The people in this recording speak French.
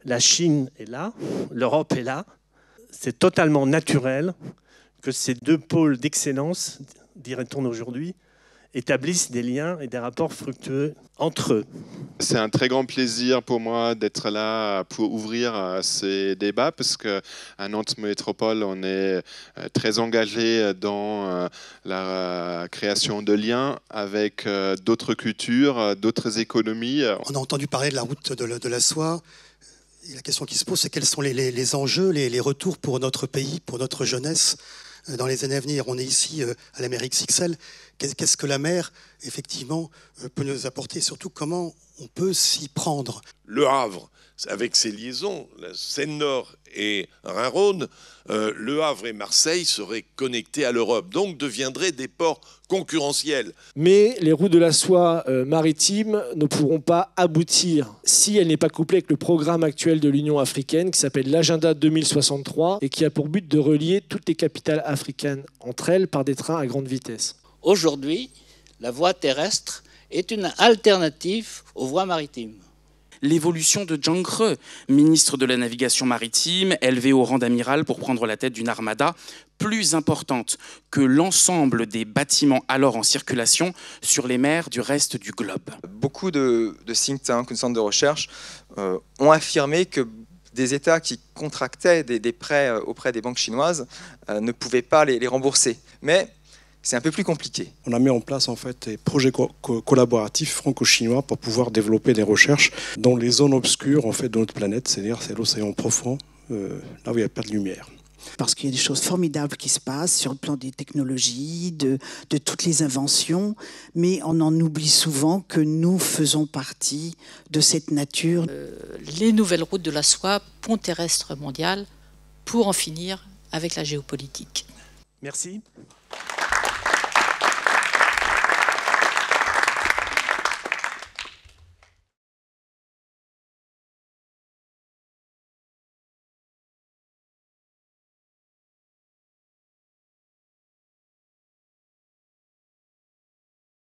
La Chine est là, l'Europe est là. C'est totalement naturel que ces deux pôles d'excellence, dirait-on aujourd'hui, établissent des liens et des rapports fructueux entre eux. C'est un très grand plaisir pour moi d'être là pour ouvrir ces débats parce qu'à Nantes Métropole, on est très engagé dans la création de liens avec d'autres cultures, d'autres économies. On a entendu parler de la route de la soie. Et la question qui se pose, c'est quels sont les enjeux, les retours pour notre pays, pour notre jeunesse dans les années à venir. On est ici à la mer XXL. Qu'est-ce que la mer, effectivement, peut nous apporter? Surtout, comment on peut s'y prendre? Le Havre, avec ses liaisons, la Seine-Nord et Rhin-Rhône, Le Havre et Marseille seraient connectés à l'Europe, donc deviendraient des ports concurrentiels. Mais les routes de la soie maritimes ne pourront pas aboutir si elle n'est pas couplée avec le programme actuel de l'Union africaine qui s'appelle l'Agenda 2063 et qui a pour but de relier toutes les capitales africaines entre elles par des trains à grande vitesse. Aujourd'hui, la voie terrestre est une alternative aux voies maritimes. L'évolution de Zhang He, ministre de la navigation maritime, élevé au rang d'amiral pour prendre la tête d'une armada plus importante que l'ensemble des bâtiments alors en circulation sur les mers du reste du globe. Beaucoup de think tanks, de centres de recherche ont affirmé que des États qui contractaient des prêts auprès des banques chinoises ne pouvaient pas les rembourser. Mais c'est un peu plus compliqué. On a mis en place en fait des projets collaboratifs franco-chinois pour pouvoir développer des recherches dans les zones obscures en fait de notre planète, c'est-à-dire c'est l'océan profond, là où il n'y a pas de lumière. Parce qu'il y a des choses formidables qui se passent sur le plan des technologies, de toutes les inventions, mais on en oublie souvent que nous faisons partie de cette nature. Les nouvelles routes de la soie, pont terrestre mondial, pour en finir avec la géopolitique. Merci.